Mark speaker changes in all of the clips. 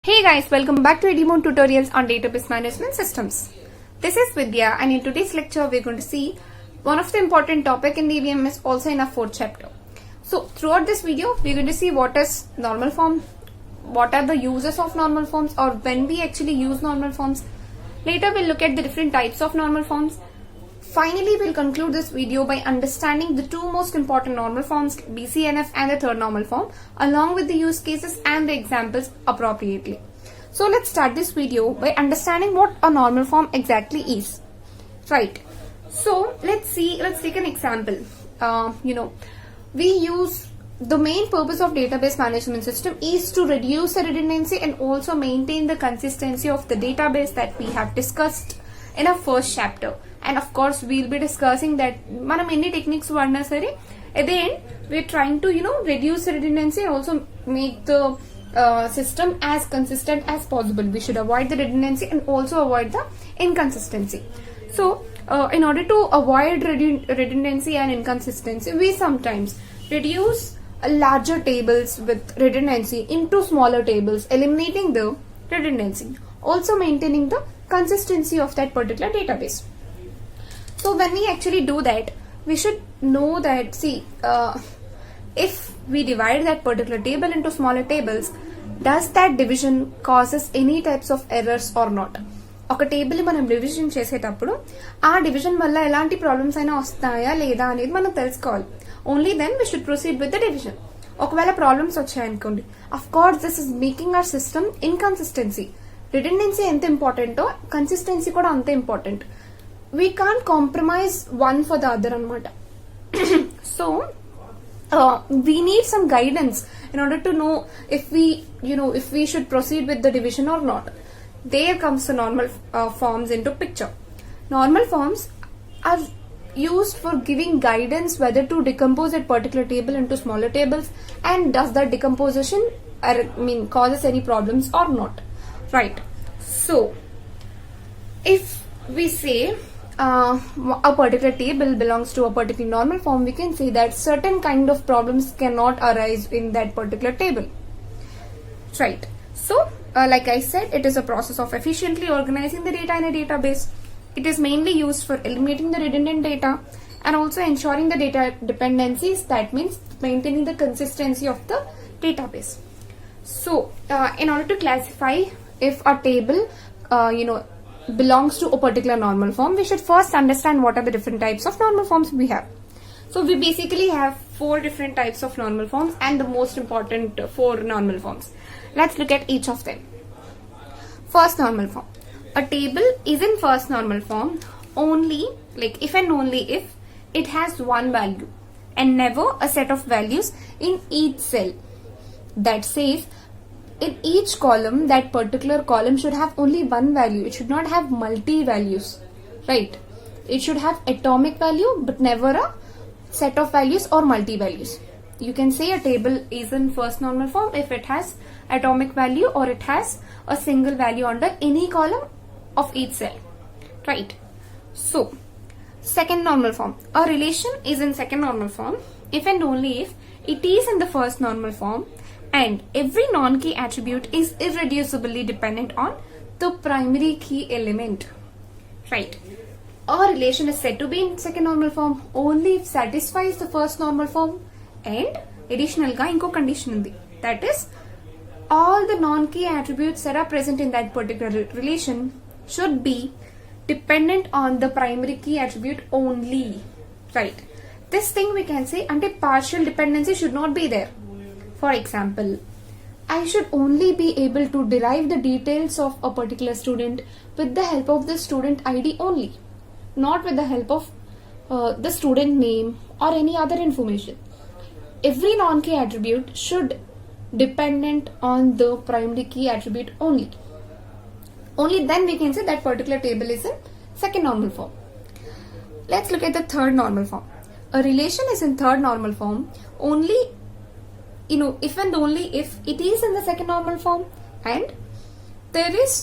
Speaker 1: Hey guys, welcome back to Edimon Tutorials on Database Management Systems. This is Vidya, and in today's lecture we're going to see one of the important topic in DBM is also in our fourth chapter. So throughout this video we're going to see what is normal form, what are the uses of normal forms, or when we actually use normal forms. Later we'll look at the different types of normal forms. Finally, we'll conclude this video by understanding the two most important normal forms, BCNF and the third normal form, along with the use cases and the examples appropriately. So let's start this video by understanding what a normal form exactly is. Right. So let's take an example. We use the main purpose of database management system is to reduce the redundancy and also maintain the consistency of the database that we have discussed in our first chapter. And of course we'll be discussing that manam any techniques varna sare at the end we're trying to reduce the redundancy and also make the system as consistent as possible. We should avoid the redundancy and also avoid the inconsistency. So in order to avoid redundancy and inconsistency, we sometimes reduce larger tables with redundancy into smaller tables, eliminating the redundancy, also maintaining the consistency of that particular database. So when we actually do that, we should know that if we divide that particular table into smaller tables, does that division causes any types of errors or not? ఒక table ని మనం division చేసేటప్పుడు ఆ division వల్ల ఎలాంటి problems అయినా వస్తాయా లేదా అనేది మనం తెలుసుకోవాలి. Only then we should proceed with the division. ఒకవేళ ప్రాబ్లమ్స్ వచ్చాయనుకోండి, of course this is making our system inconsistency. Redundancy ఎంత ఇంపార్టెంటో కన్సిస్టెన్సీ కూడా అంతే important. We can't compromise one for the other anamata. So we need some guidance in order to know if we should proceed with the division or not. There comes the normal forms into picture. Normal forms are used for giving guidance whether to decompose a particular table into smaller tables and does that decomposition causes any problems or not. Right. So if we say a particular table belongs to a particular normal form, we can say that certain kind of problems cannot arise in that particular table. Right. So, like I said, it is a process of efficiently organizing the data in a database. It is mainly used for eliminating the redundant data and also ensuring the data dependencies. That means maintaining the consistency of the database. So, in order to classify if a table, belongs to a particular normal form, we should first understand what are the different types of normal forms we have. So we basically have 4 different types of normal forms and the most important 4 normal forms. Let's look at each of them. First normal form. A table is in first normal form only, if and only if it has one value and never a set of values in each cell. That says in each column, that particular column should have only one value. It should not have multi values, right? It should have atomic value but never a set of values or multi values. You can say a table is in first normal form if it has atomic value or it has a single value under any column of each cell, right? So second normal form. A relation is in second normal form if and only if it is in the first normal form and every non-key attribute is irreducibly dependent on the primary key element. Right. A relation is said to be in second normal form only if satisfies the first normal form and additional ga inko condition undi. That is, all the non-key attributes that are present in that particular relation should be dependent on the primary key attribute only. Right. This thing we can say ante partial dependency should not be there. For example, I should only be able to derive the details of a particular student with the help of the student ID only, not with the help of the student name or any other information. Every non-key attribute should dependent on the primary key attribute only. Only then we can say that particular table is in second normal form. Let's look at the third normal form. A relation is in third normal form only if and only if it is in the second normal form and there is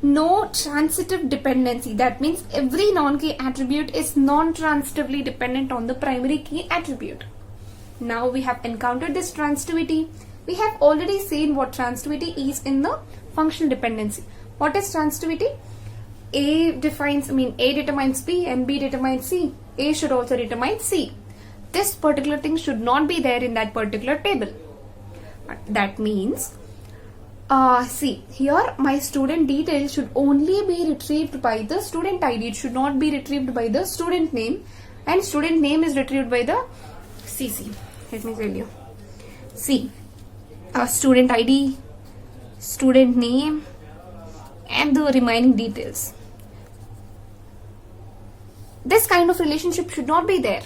Speaker 1: no transitive dependency. That means every non-key attribute is non-transitively dependent on the primary key attribute. Now we have encountered this transitivity. We have already seen what transitivity is in the functional dependency. What is transitivity? A determines B and B determines C. A should also determine C. This particular thing should not be there in that particular table. That means, see, here my student details should only be retrieved by the student ID. It should not be retrieved by the student name, and student name is retrieved by the CC. Let me tell you. See, student ID, student name, and the remaining details. This kind of relationship should not be there.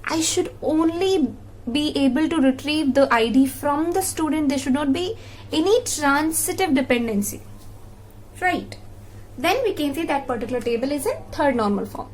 Speaker 1: I should only be able to retrieve the ID from the student. There should not be any transitive dependency. Right. Then we can say that particular table is in third normal form.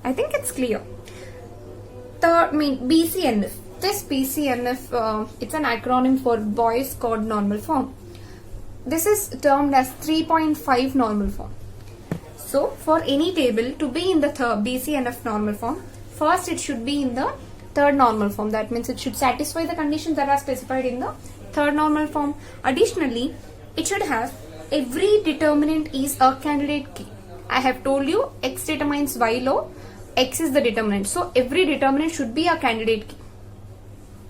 Speaker 1: I think it's clear. BCNF. This BCNF, it's an acronym for Boyce Codd Normal Form. This is termed as 3.5 normal form. So, for any table to be in the BCNF normal form, first it should be in the third normal form. That means it should satisfy the conditions that are specified in the third normal form. Additionally, it should have every determinant is a candidate key. I have told you X determines Y law, X is the determinant. So, every determinant should be a candidate key.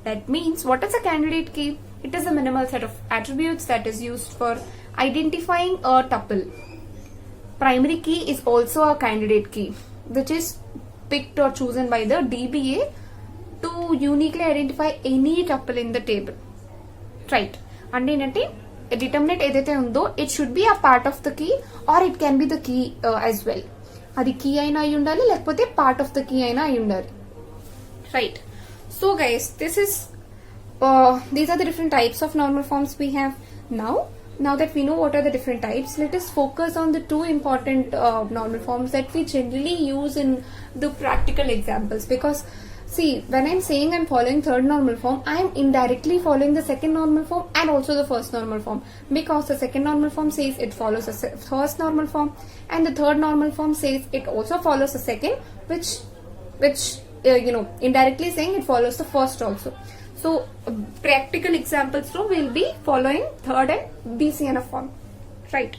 Speaker 1: That means, what is a candidate key? It is a minimal set of attributes that is used for identifying a tuple. Primary key is also a candidate key, which is picked or chosen by the DBA to uniquely identify any tuple in the table. Right. And in a determinant edaithe undo, it should be a part of the key or it can be the key as well. Adi key aina ayi undali lekapothe part of the key aina ayi undali. Right. So guys, this is these are the different types of normal forms we have now. Now that we know what are the different types, let us focus on the two important normal forms that we generally use in the practical examples. Because see, when I'm saying I'm following third normal form, I'm indirectly following the second normal form and also the first normal form. Because the second normal form says it follows the first normal form, and the third normal form says it also follows the second, which indirectly saying it follows the first also. So, practical examples too will be following third and BCNF form. Right.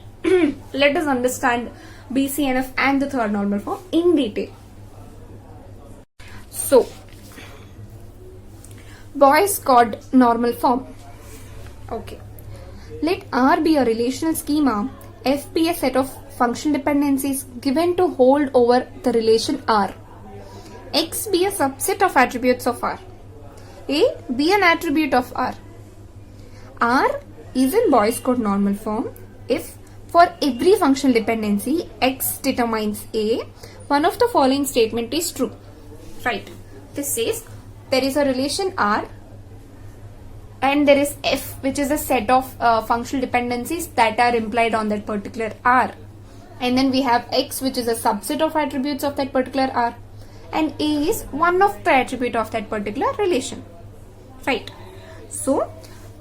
Speaker 1: Let us understand BCNF and the third normal form in detail. So, Boyce Codd normal form. Okay. Let R be a relational schema, F be a set of function dependencies given to hold over the relation R. X be a subset of attributes of R. A be an attribute of R. R is in Boyce Codd normal form if for every functional dependency X determines A, one of the following statement is true. Right. This says there is a relation R and there is F, which is a set of functional dependencies that are implied on that particular R. And then we have X, which is a subset of attributes of that particular R. And A is one of the attribute of that particular relation. Right. So,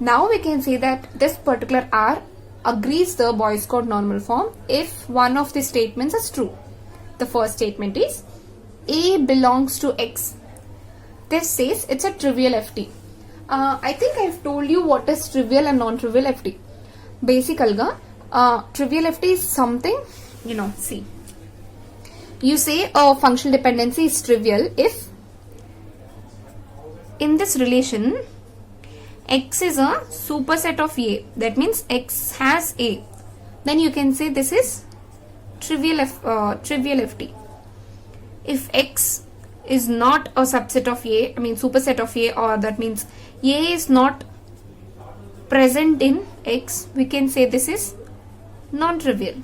Speaker 1: now we can say that this particular R agrees the Boyce Codd normal form if one of the statements is true. The first statement is A belongs to X. This says it's a trivial FT. I think I've told you what is trivial and non-trivial FT. Basically, trivial FT is something, see. You say a functional dependency is trivial if in this relation X is a superset of A. That means X has A. Then you can say this is trivial FT. If X is not a subset of A, superset of A, or that means A is not present in X, we can say this is non-trivial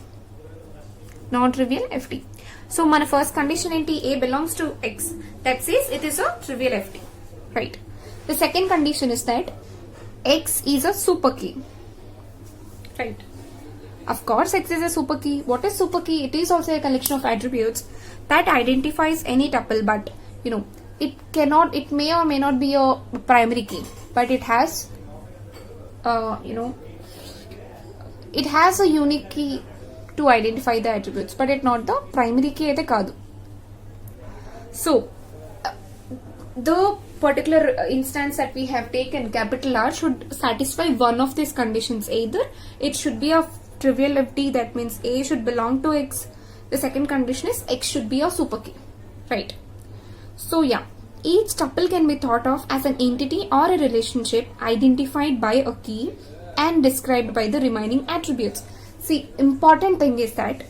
Speaker 1: FT. So, my first condition enti A belongs to X. That says it is a trivial FT. Right. The second condition is that X is a super key. Right. Of course, X is a super key. What is super key? It is also a collection of attributes that identifies any tuple, but it may or may not be a primary key, but it has it has a unique key to identify the attributes, but it's not the primary key. So, the particular instance that we have taken, capital R, should satisfy one of these conditions. Either it should be a trivial FD, that means A should belong to X. The second condition is X should be a super key, right? So yeah, each tuple can be thought of as an entity or a relationship identified by a key and described by the remaining attributes. See, important thing is that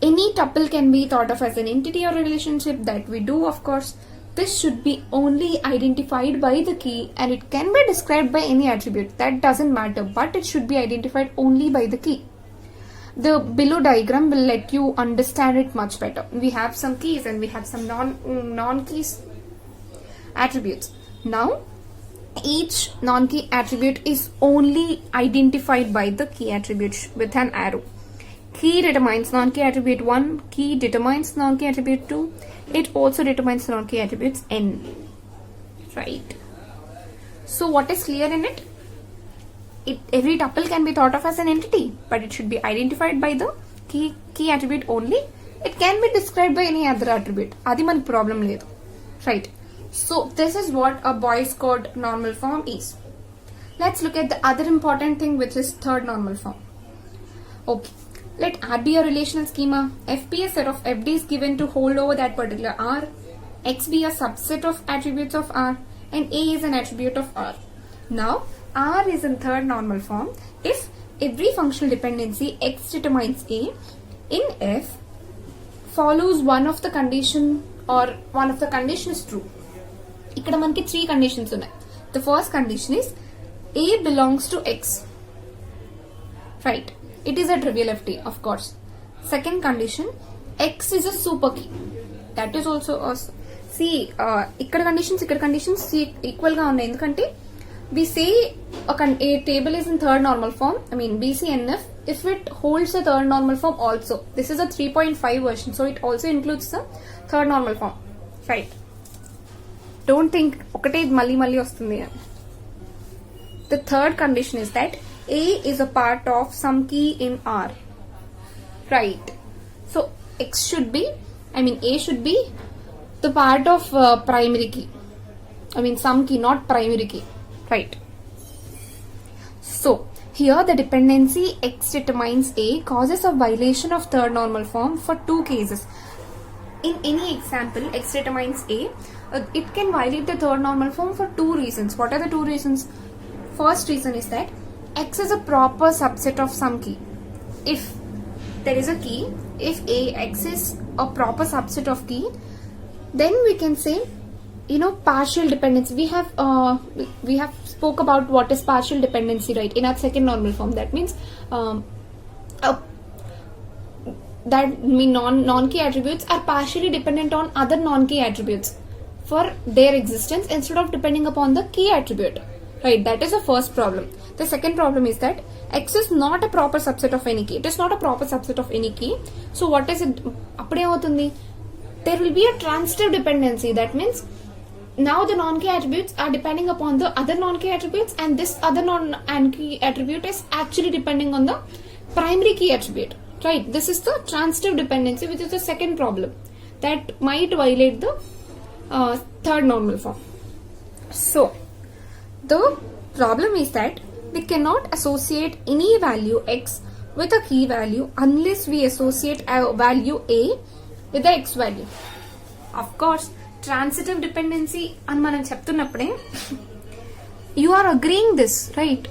Speaker 1: any tuple can be thought of as an entity or a relationship. That we do, of course. This should be only identified by the key, and it can be described by any attribute. That doesn't matter, but it should be identified only by the key. The below diagram will let you understand it much better. We have some keys and we have some non-keys attributes. Now, each non-key attribute is only identified by the key attribute with an arrow. Key determines non-key attribute 1, key determines non-key attribute 2. It also determines non-key attributes n. Right. So what is clear in it? Every tuple can be thought of as an entity, but it should be identified by the key attribute only. It can be described by any other attribute. Adi man problem ledu. Right. So this is what a Boy's code normal form is. Let's look at the other important thing, which is third normal form. Okay. Let R be a relational schema. F be a set of FDs given to hold over that particular R. X be a subset of attributes of R. And A is an attribute of R. Now, R is in third normal form if every functional dependency X determines A in F follows one of the condition or one of the condition is true. ఇక్కడ మనకి 3 conditions ఉన్నాయి. The first condition is A belongs to X. Right. It is a trivial FD, of course. Second condition, X is a super key. That is also a... See, ఇక్కడ conditions equal గా ఉన్నాయి. ఎందుకంటే we say a table is in third normal form. I mean BCNF if it holds the third normal form also. This is a 3.5 version, so it also includes the third normal form. Right. Don't think ఒకటే మళ్ళీ వస్తుంది. The third condition is that A is a part of some key in R. Right. So X should be, A should be the part of primary key. Some key, not primary key. Right. So here the dependency X determines A causes a violation of third normal form for 2 cases. In any example, X determines A, it can violate the third normal form for 2 reasons. What are the 2 reasons? First reason is that X is a proper subset of some key. If there is a key, if X is a proper subset of key, then we can say, partial dependency. We have spoke about what is partial dependency, right, in our second normal form. That means non-key attributes are partially dependent on other non-key attributes for their existence instead of depending upon the key attribute. Right, that is the first problem. The second problem is that X is not a proper subset of any key. It is not a proper subset of any key. So what is it? There will be a transitive dependency. That means now the non-key attributes are depending upon the other non-key attributes, and this other non-key attribute is actually depending on the primary key attribute. Right, this is the transitive dependency, which is the second problem that might violate the third normal form. So the problem is that we cannot associate any value X with a key value unless we associate a value A with the X value. Of course, transitive dependency అని మనం చెప్తున్నప్పుడే you are agreeing this, right?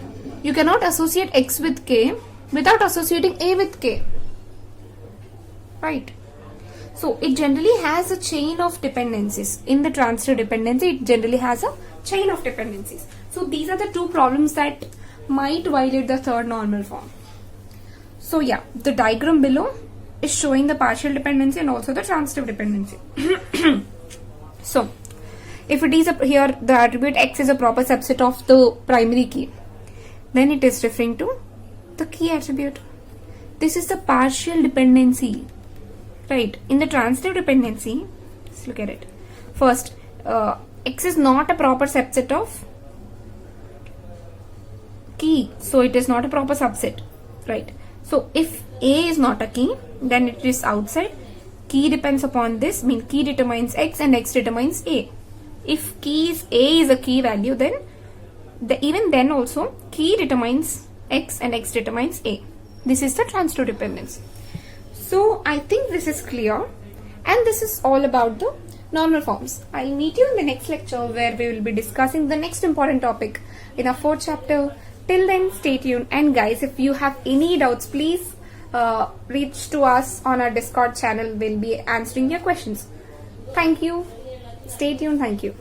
Speaker 1: You cannot associate X with K without associating A with K. Right? So it generally has a chain of dependencies. In the transitive dependency, it generally has a chain of dependencies. So these are the 2 problems that might violate the third normal form. So yeah, the diagram below is showing the partial dependency and also the transitive dependency. So if it is here the attribute X is a proper subset of the primary key, then it is referring to the key attribute. This is the partial dependency. Right. In the transitive dependency, let's look at it. First, X is not a proper subset of key, so it is not a proper subset. Right. So if A is not a key, then it is outside. Key depends upon this, means key determines X and X determines A. if A is a key value, then even then also key determines X and X determines A. This is the transitive dependence. So I think this is clear, and this is all about the normal forms. I'll meet you in the next lecture where we will be discussing the next important topic in our 4th chapter. Till then, stay tuned, and guys, if you have any doubts, please reach to us on our Discord channel. We'll be answering your questions. Thank you. Stay tuned. Thank you.